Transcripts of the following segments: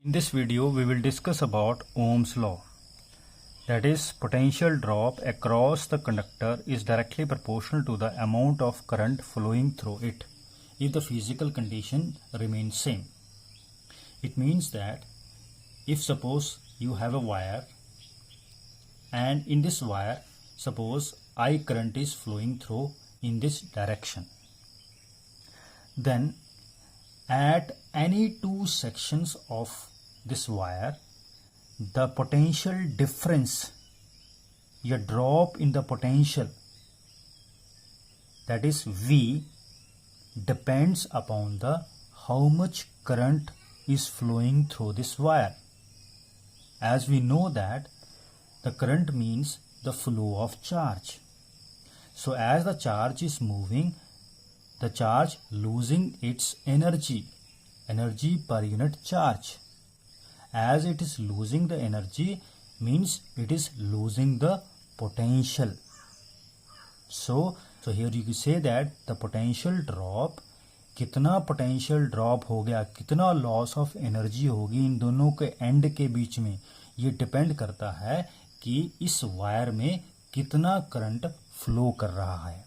In this video, we will discuss about Ohm's law. That is, potential drop across the conductor is directly proportional to the amount of current flowing through it if the physical condition remains same. It means that if suppose you have a wire and in this wire suppose I current is flowing through in this direction, then at any two sections of this wire, the potential difference, a drop in the potential, that is V, depends upon the how much current is flowing through this wire. As we know that the current means the flow of charge. So as the charge is moving, the charge losing its energy per unit charge. As it is losing the energy means it is losing the potential. So here you can say that the potential drop, कितना potential drop हो गया, कितना loss of energy होगी इन दोनों के end के बीच में, ये depend करता है कि इस वायर में कितना करंट फ्लो कर रहा है.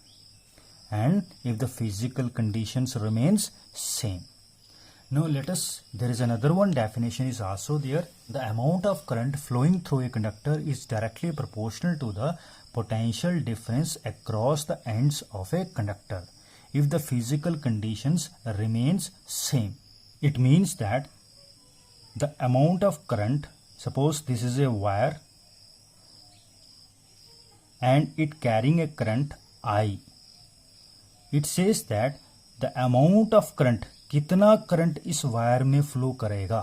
And if the physical conditions remains same. Now there is another one definition is also there. The amount of current flowing through a conductor is directly proportional to the potential difference across the ends of a conductor if the physical conditions remains same. It means that the amount of current, suppose this is a wire and it carrying a current I. It says that the amount of current, कितना current इस wire में flow करेगा,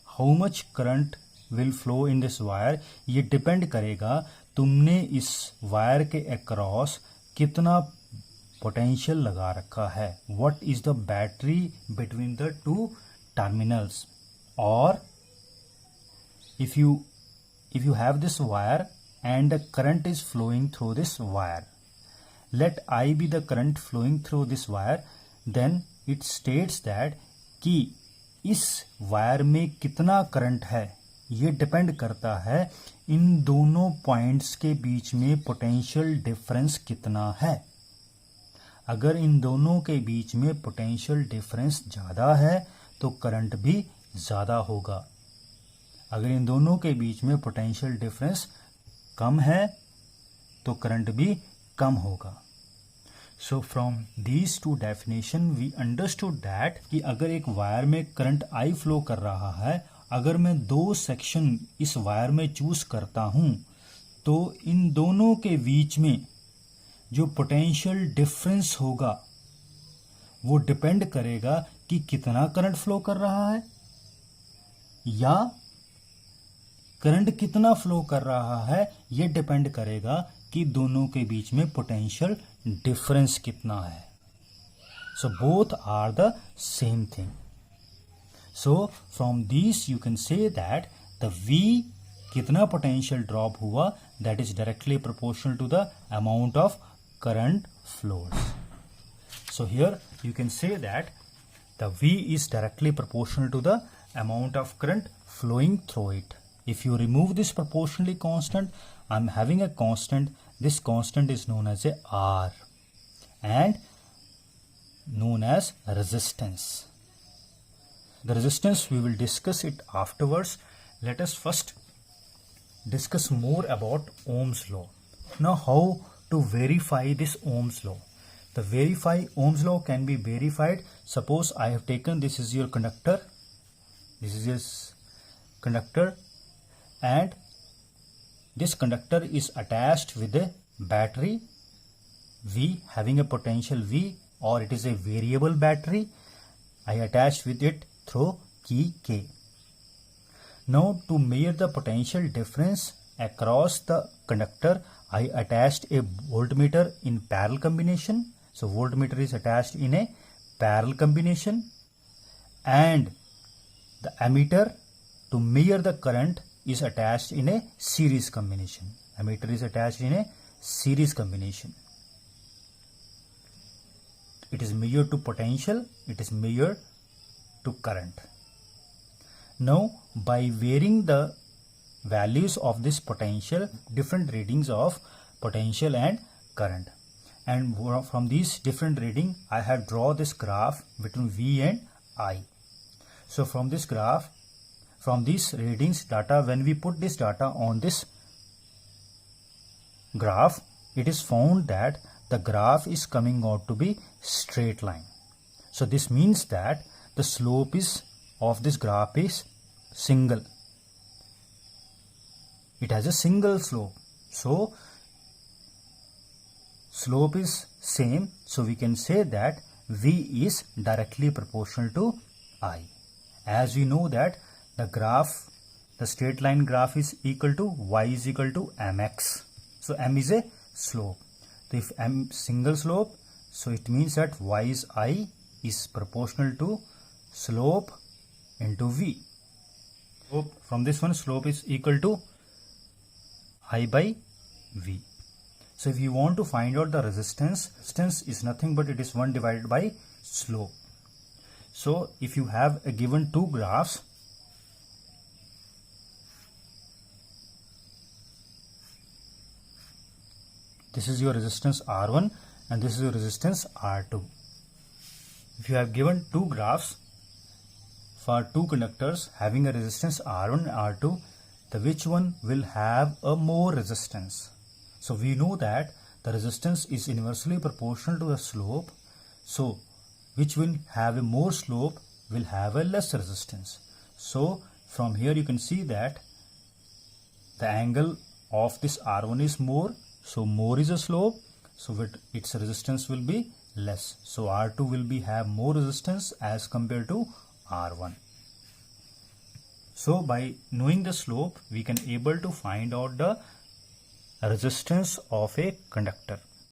how much current will flow in this wire, ये depend करेगा तुमने इस wire के across कितना पोटेंशियल लगा रखा है. What is the battery between the two terminals. और if you have this wire and the current is flowing through this wire, let I be the current flowing through this wire, then it states that कि इस wire में कितना current है ये depend करता है इन दोनों पॉइंट्स के बीच में पोटेंशियल डिफरेंस कितना है. अगर इन दोनों के बीच में पोटेंशियल डिफरेंस ज़्यादा है तो करंट भी ज़्यादा होगा. अगर इन दोनों के बीच में पोटेंशियल डिफरेंस कम है तो करंट भी कम होगा. So from these two definition we understood that कि अगर एक वायर में करंट I फ्लो कर रहा है, अगर मैं दो सेक्शन इस वायर में चूज करता हूं तो इन दोनों के बीच में जो पोटेंशियल डिफरेंस होगा वो डिपेंड करेगा कि कितना करंट फ्लो कर रहा है या करंट कितना फ्लो कर रहा है, ये डिपेंड करेगा कि दोनों के बीच में पोटेंशियल डिफरेंस कितना है. So both are the same thing. So from this you can say that the V कितना पोटेंशियल ड्रॉप हुआ, that is directly proportional to the amount of current flows. So here you can say that the V is directly proportional to the amount of current flowing through it. If you remove this proportionally constant, I'm having a constant. This constant is known as a R and known as resistance. The resistance we will discuss it afterwards. Let us first discuss more about Ohm's law. Now how to verify this Ohm's law? The Ohm's law can be verified. Suppose I have taken, this is your conductor. This is your conductor and this conductor is attached with a battery V having a potential V, or it is a variable battery. I attached with it through key K. Now to measure the potential difference across the conductor, I attached a voltmeter in parallel combination. So voltmeter is attached in a parallel combination and the ammeter to measure the current is attached in a series combination. Ammeter is attached in a series combination. It is measured to potential, it is measured to current. Now by varying the values of this potential, different readings of potential and current, and from these different reading I have drawn this graph between V and I. So from this graph, from these readings data, when we put this data on this graph, it is found that the graph is coming out to be straight line. So this means that the slope is of this graph is single. It has a single slope. So slope is same. So we can say that V is directly proportional to I. As we know that the graph, the straight line graph is equal to y is equal to mx. So m is a slope. So if m single slope, so it means that y is I is proportional to slope into V. So from this one, slope is equal to I by V. So if you want to find out the resistance is nothing but it is 1 divided by slope. So if you have a given two graphs, this is your resistance R1 and this is your resistance R2. If you have given two graphs for two conductors having a resistance R1 and R2, the which one will have a more resistance? So we know that the resistance is inversely proportional to the slope. So which will have a more slope will have a less resistance. So from here you can see that the angle of this R1 is more. So more is a slope. So its resistance will be less. So R2 will have more resistance as compared to R1. So by knowing the slope, we can able to find out the resistance of a conductor.